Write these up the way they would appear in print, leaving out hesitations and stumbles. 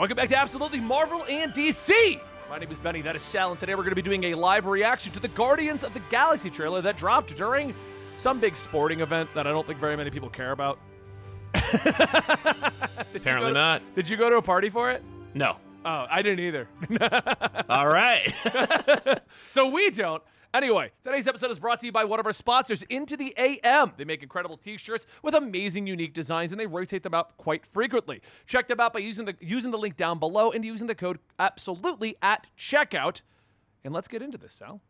Welcome back to Absolutely Marvel and DC. My name is Benny, that is Sal, and today we're going to be doing a live reaction to the Guardians of the Galaxy trailer that dropped during some big sporting event that I don't think very many people care about. Apparently not. Did you go to a party for it? No. Oh, I didn't either. All right. So we don't. Anyway, today's episode is brought to you by one of our sponsors, Into the AM. They make incredible t-shirts with amazing, unique designs, and they rotate them out quite frequently. Check them out by using the link down below and using the code ABSOLUTELY at checkout. And let's get into this, Sal.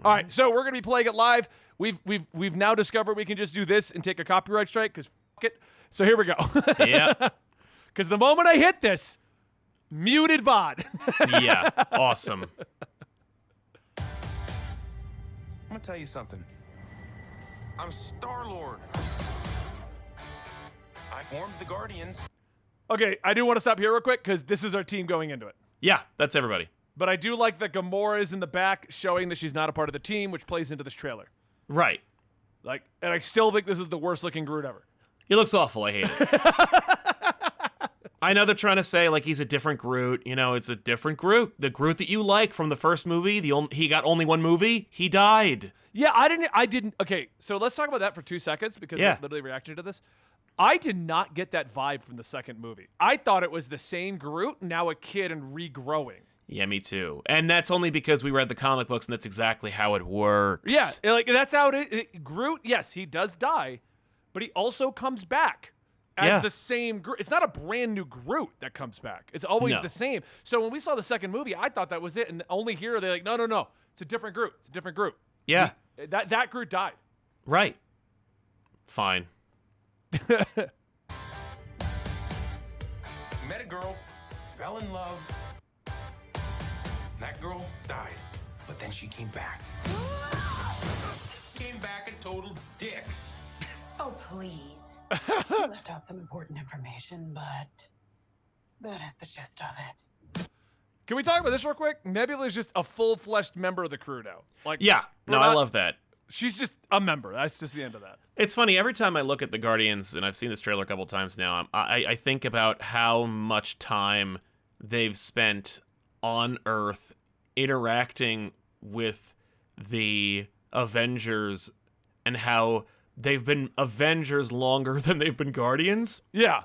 All right, so we're going to be playing it live. We've now discovered we can just do this and take a copyright strike, because f*** it. So here we go. Yeah. Because the moment I hit this, muted VOD. Yeah. Awesome. I'm gonna tell you something. I'm Star-Lord. I formed the Guardians. Okay, I do want to stop here real quick, because this is our team going into it. Yeah, that's everybody. But I do like that Gamora is in the back, showing that she's not a part of the team, which plays into this trailer. Right. Like, and I still think this is the worst looking Groot ever. He looks awful. I hate it. I know they're trying to say, like, he's a different Groot. You know, it's a different Groot. The Groot that you like from the first movie, he got only one movie. He died. Yeah, I didn't. Okay, so let's talk about that for 2 seconds, because we're literally reacting to this. I did not get that vibe from the second movie. I thought it was the same Groot, now a kid and regrowing. Yeah, me too. And that's only because we read the comic books, and that's exactly how it works. Yeah, like, that's how Groot, yes, he does die, but he also comes back as the same Groot. It's not a brand new Groot that comes back. It's always the same. So when we saw the second movie, I thought that was it, and only here they're like, no. It's a different Groot. It's a different Groot. Yeah. That Groot died. Right. Fine. Met a girl, fell in love. That girl died, but then she came back. Came back a total dick. Oh, please. You left out some important information, but that is the gist of it. Can we talk about this real quick? Nebula is just a full-fleshed member of the crew now. Like, Yeah. No, I love that. She's just a member. That's just the end of that. It's funny, every time I look at the Guardians, and I've seen this trailer a couple times now, I think about how much time they've spent on Earth interacting with the Avengers, and how they've been Avengers longer than they've been Guardians. Yeah.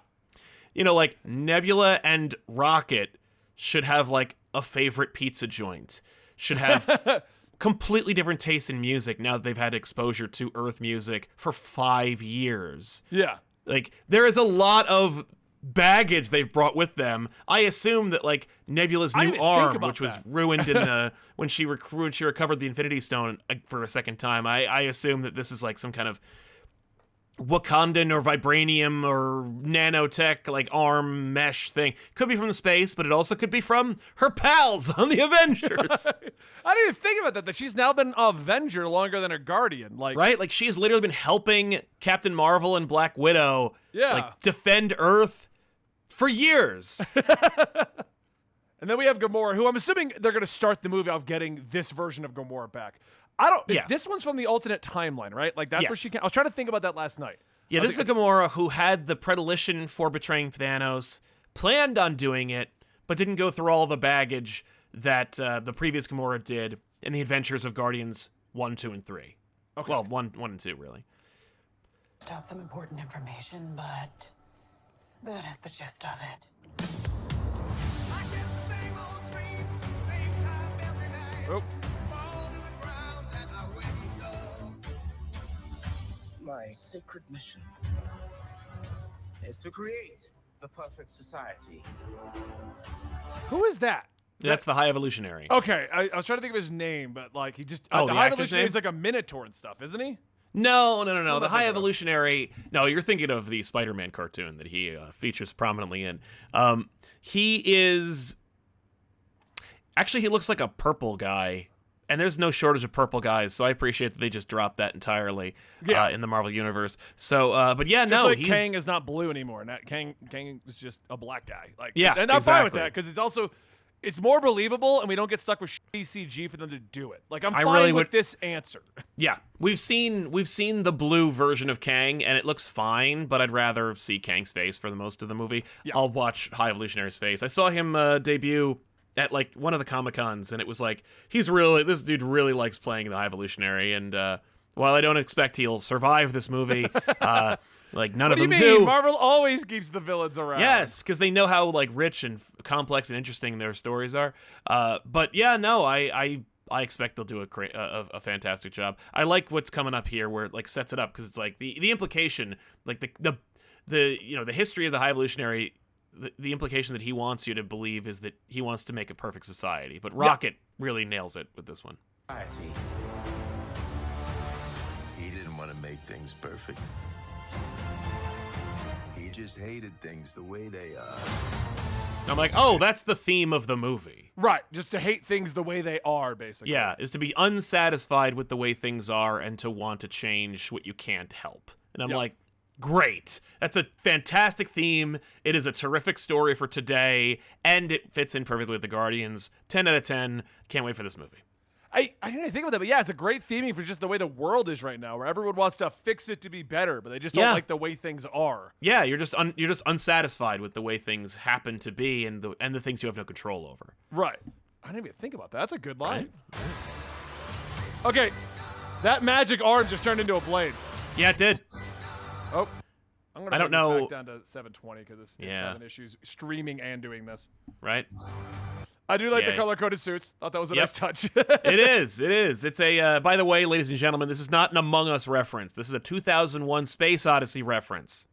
You know, like, Nebula and Rocket should have, like, a favorite pizza joint. Should have completely different tastes in music now that they've had exposure to Earth music for 5 years. Yeah. Like, there is a lot of baggage they've brought with them. I assume that, like, Nebula's new arm, which was ruined in the when she recovered the Infinity Stone for a second time, I assume that this is like some kind of Wakandan or vibranium or nanotech, like, arm mesh thing. Could be from the space, but it also could be from her pals on the Avengers. I didn't even think about that she's now been an Avenger longer than a Guardian. Like, right? Like, she's literally been helping Captain Marvel and Black Widow like, defend Earth for years. And then we have Gamora, who I'm assuming they're going to start the movie off getting this version of Gamora back. I don't. Yeah. This one's from the alternate timeline, right? Like, that's where she can. I was trying to think about that last night. Yeah, this is a Gamora who had the predilection for betraying Thanos, planned on doing it, but didn't go through all the baggage that the previous Gamora did in the Adventures of Guardians 1, 2, and 3. Okay. Well, 1 and 2, really. Left out some important information, but that is the gist of it. Oh. My sacred mission is to create the perfect society. Who is that? That's the High Evolutionary. Okay, I was trying to think of his name, but, like, he just... the High actor's Evolutionary name? is like a Minotaur and stuff, isn't he? No. The High Evolutionary... No, you're thinking of the Spider-Man cartoon that he features prominently in. He is... Actually, he looks like a purple guy. And there's no shortage of purple guys, so I appreciate that they just dropped that entirely in the Marvel Universe. So, but yeah, just like Kang is not blue anymore. Kang is just a black guy. Like, yeah, and I'm fine with that, because it's also... it's more believable, and we don't get stuck with shitty CG for them to do it. Like, I'm fine really with this answer. Yeah, we've seen the blue version of Kang, and it looks fine, but I'd rather see Kang's face for the most of the movie. Yeah. I'll watch High Evolutionary's face. I saw him debut at like one of the Comic-Cons, and it was like, this dude really likes playing the High Evolutionary, and while I don't expect he'll survive this movie, like none of them What do you mean? do. Marvel always keeps the villains around. Yes, because they know how like rich and complex and interesting their stories are. But yeah, no, I expect they'll do a fantastic job. I like what's coming up here, where it like sets it up, because it's like the implication, like the history of the High Evolutionary. The implication that he wants you to believe is that he wants to make a perfect society. But Rocket really nails it with this one. He didn't want to make things perfect. He just hated things the way they are. I'm like, oh, that's the theme of the movie. Right, just to hate things the way they are, basically. Yeah, is to be unsatisfied with the way things are and to want to change what you can't help. And I'm like, great. That's a fantastic theme. It is a terrific story for today, and it fits in perfectly with the Guardians. 10 out of 10. Can't wait for this movie. I didn't even think about that, but yeah, it's a great theming for just the way the world is right now, where everyone wants to fix it to be better, but they just don't like the way things are. Yeah, you're just unsatisfied with the way things happen to be and the things you have no control over. Right. I didn't even think about that. That's a good line. Right? Okay, that magic arm just turned into a blade. Yeah, it did. Oh, I don't know. Back down to 720 because it's having issues streaming and doing this. Right. I do like the color-coded suits. Thought that was a nice touch. It is. It's a, by the way, ladies and gentlemen, this is not an Among Us reference. This is a 2001 Space Odyssey reference.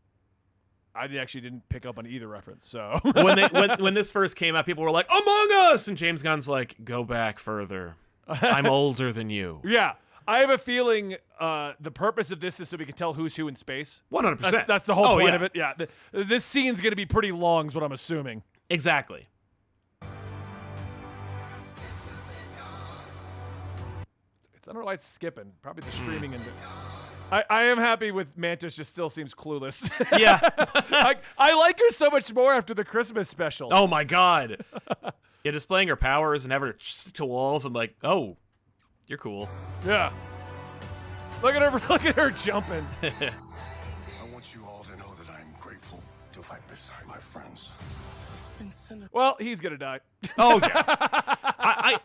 I actually didn't pick up on either reference, so. when this first came out, people were like, Among Us! And James Gunn's like, go back further. I'm older than you. Yeah. I have a feeling the purpose of this is so we can tell who's who in space. 100%. That's the whole point of it. Yeah. This scene's going to be pretty long is what I'm assuming. Exactly. I don't know why it's skipping. Probably the streaming. I am happy with Mantis. Just still seems clueless. Yeah. I like her so much more after the Christmas special. Oh my God. Yeah, displaying her powers and having her stick to walls and like, oh, you're cool. Yeah. Look at her jumping. I want you all to know that I'm grateful to fight beside my friends. Well, he's gonna die. Oh yeah.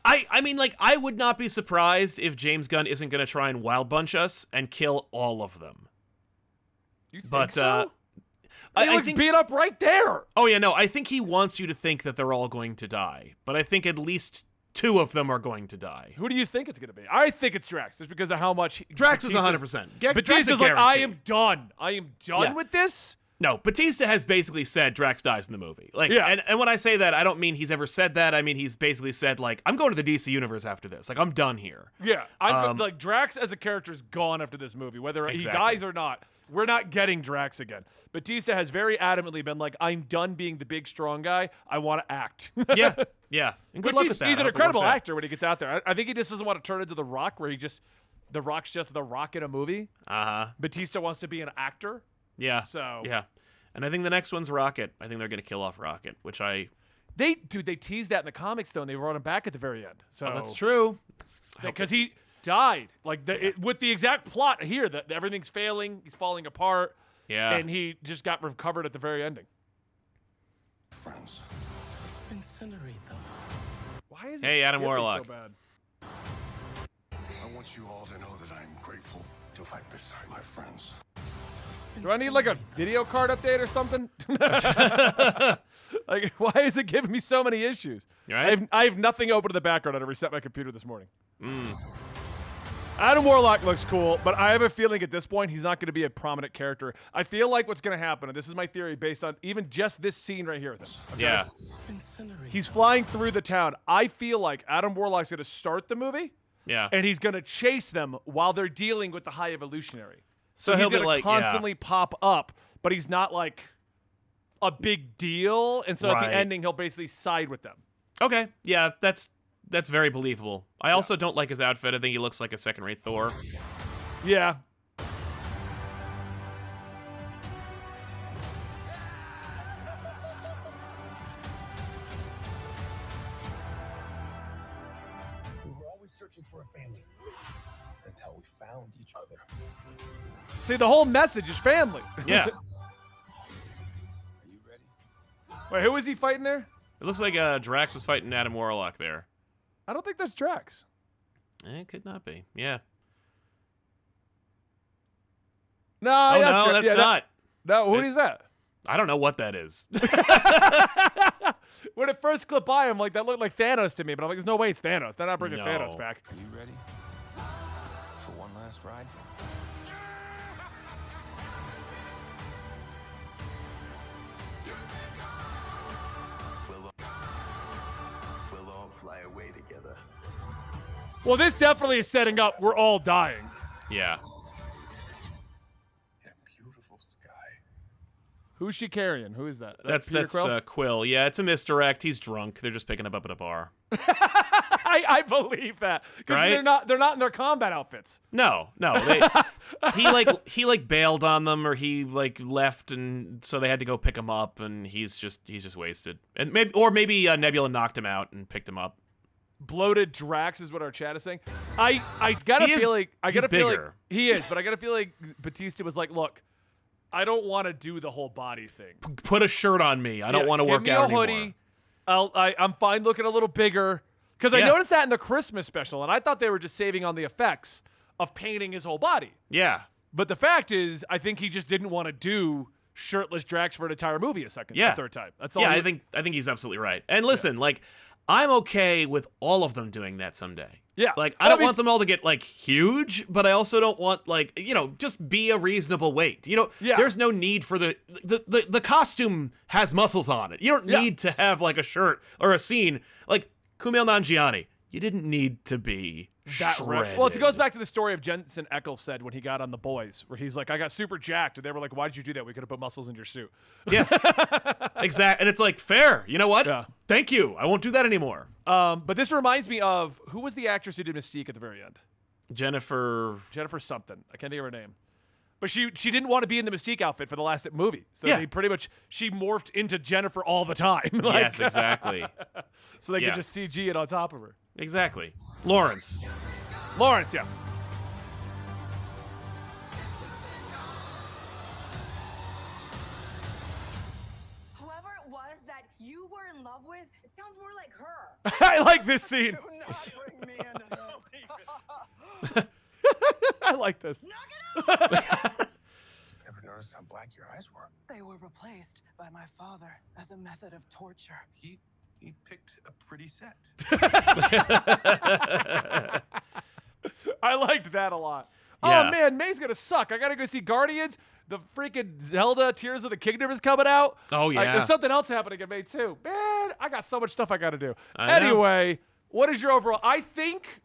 I mean, like, I would not be surprised if James Gunn isn't gonna try and wild bunch us and kill all of them. You think so? I think beat up right there. Oh yeah, no, I think he wants you to think that they're all going to die, but I think at least 2 of them are going to die. Who do you think it's gonna be? I think it's Drax, just because of how much Drax is 100%. Batista's like, I am done. I am done with this. No, Batista has basically said Drax dies in the movie. Like, and when I say that, I don't mean he's ever said that. I mean he's basically said, like, I'm going to the DC universe after this. Like, I'm done here. Yeah, like Drax as a character is gone after this movie, whether he dies or not. We're not getting Drax again. Batista has very adamantly been like, I'm done being the big strong guy. I want to act. Yeah. And good luck with that. He's an incredible actor when he gets out there. I think he just doesn't want to turn into The Rock, where The Rock's just The Rock in a movie. Batista wants to be an actor. Yeah. So yeah, and I think the next one's Rocket. I think they're gonna kill off Rocket, which they teased that in the comics though, and they brought him back at the very end. So that's true. Because he died, like with the exact plot here that everything's failing, he's falling apart. Yeah, and he just got recovered at the very ending. Friends, incinerate them. Why is Adam Warlock so bad? I want you all to know that I'm grateful to fight beside my friends. Do I need like a video card update or something? Like, why is it giving me so many issues? Right? I have nothing open in the background. I had to reset my computer this morning. Adam Warlock looks cool, but I have a feeling at this point he's not going to be a prominent character. I feel like what's going to happen, and this is my theory based on even just this scene right here. Okay? Yeah. He's flying through the town. I feel like Adam Warlock's going to start the movie. Yeah. And he's going to chase them while they're dealing with the High Evolutionary. So he'll he's going be to constantly pop up, but he's not like a big deal. And so at the ending, he'll basically side with them. Okay. Yeah, that's very believable. I also don't like his outfit. I think he looks like a second-rate Thor. Yeah. always searching for a family. Until we found each other. See, the whole message is family. Yeah. Are you ready? Wait, who was he fighting there? It looks like Drax was fighting Adam Warlock there. I don't think that's Drax. It could not be. Yeah. No, Oh, no, that's not. No, who is that? I don't know what that is. When it first clipped by, I'm like, that looked like Thanos to me, but I'm like, there's no way it's Thanos. They're not bringing No. Thanos back. Are you ready for one last ride? We'll all fly away together. Well, this definitely is setting up we're all dying. Yeah. That beautiful sky. Who's she carrying? Who is that? That's Peter Quill? Quill. Yeah, it's a misdirect. He's drunk. They're just picking him up at a bar. I believe that because Right? they're not in their combat outfits. No. He bailed on them, or he left, and so they had to go pick him up, and he's just wasted. And maybe Nebula knocked him out and picked him up. Bloated Drax is what our chat is saying. I gotta feel like he is, but I gotta feel like Batista was like, look, I don't want to do the whole body thing. Put a shirt on me. I don't want to work out Give me a anymore. hoodie. I'm fine looking a little bigger. Because I noticed that in the Christmas special, and I thought they were just saving on the effects of painting his whole body. Yeah. But the fact is, I think he just didn't want to do shirtless Drax for an entire movie a third time. That's all. Yeah, I think he's absolutely right. And listen, I'm okay with all of them doing that someday. Yeah. I don't want them all to get huge, but I also don't want just be a reasonable weight. There's no need for the costume has muscles on it. You don't need to have a shirt or a scene Kumail Nanjiani. You didn't need to be that shredded. ripped. Well, it goes back to the story of Jensen Ackles said when he got on The Boys, where he's like, I got super jacked, and they were like, why did you do that? We could have put muscles in your suit. Yeah, exactly. And it's fair. You know what? Yeah. Thank you. I won't do that anymore. But this reminds me of who was the actress who did Mystique at the very end? Jennifer something. I can't think of her name. But she didn't want to be in the Mystique outfit for the last movie. So she morphed into Jennifer all the time. Yes, exactly. So they could just CG it on top of her. Exactly. Lawrence, yeah. Whoever it was that you were in love with, it sounds more like her. I like this scene. Do not bring me into this. I like this. Never noticed how black your eyes were. They were replaced by my father as a method of torture. He picked a pretty set. I liked that a lot. Yeah. Oh, man, May's going to suck. I got to go see Guardians. The freaking Zelda Tears of the Kingdom is coming out. Oh, yeah. There's something else happening in May, too. Man, I got so much stuff I got to do. I know. Anyway, what is your overall? I think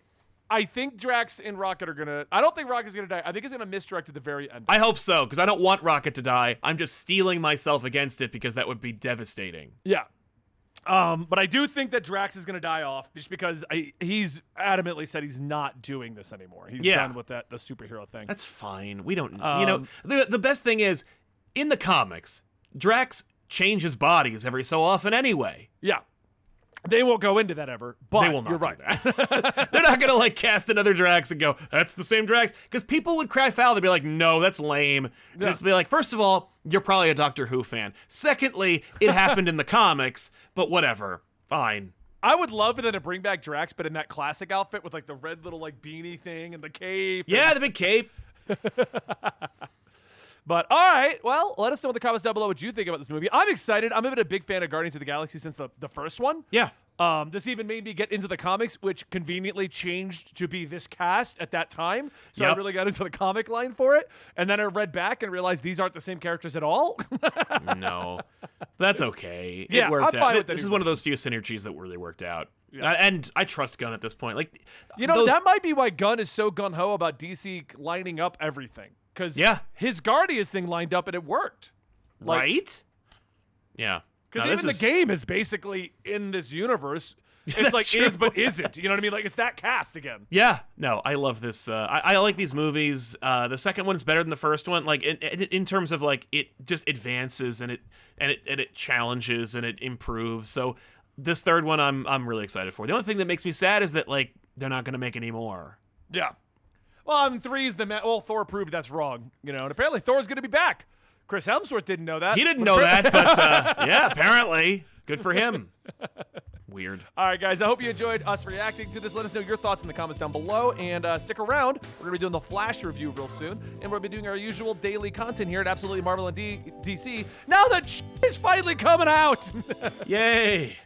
Drax and Rocket are going to... I don't think Rocket's going to die. I think he's going to misdirect at the very end. I hope so, because I don't want Rocket to die. I'm just steeling myself against it because that would be devastating. Yeah. But I do think that Drax is going to die off just because he's adamantly said he's not doing this anymore. He's done with the superhero thing. That's fine. We don't... the best thing is, in the comics, Drax changes bodies every so often anyway. Yeah. They won't go into that ever, but They will not you're do right. that. They're not going to cast another Drax and go, that's the same Drax. Because people would cry foul. They'd be like, no, that's lame. And it'd be like, first of all, you're probably a Doctor Who fan. Secondly, it happened in the comics, but whatever. Fine. I would love for them to bring back Drax, but in that classic outfit with the red little beanie thing and the cape. Yeah, the big cape. But all right, well, let us know in the comments down below what you think about this movie. I'm excited. I'm a big fan of Guardians of the Galaxy since the first one. Yeah. This even made me get into the comics, which conveniently changed to be this cast at that time. So I really got into the comic line for it. And then I read back and realized these aren't the same characters at all. No. That's okay. Yeah, it worked I'm fine out. with This that is one of those few synergies that really worked out. Yeah. And I trust Gunn at this point. That might be why Gunn is so gung-ho about DC lining up everything. Because his Guardians thing lined up and it worked. Right? Yeah. Because even the game is basically in this universe. It's is but isn't. You know what I mean? It's that cast again. Yeah. No, I love this. I like these movies. The second one is better than the first one. In terms of it just advances and it challenges and it improves. So this third one I'm really excited for. The only thing that makes me sad is that they're not going to make any more. Yeah. Well, 3's Thor proved that's wrong, and apparently Thor's going to be back. Chris Hemsworth didn't know that. He didn't know that, but yeah, apparently. Good for him. Weird. All right, guys, I hope you enjoyed us reacting to this. Let us know your thoughts in the comments down below, and stick around. We're going to be doing the Flash review real soon, and we'll be doing our usual daily content here at Absolutely Marvel and DC now that is finally coming out. Yay.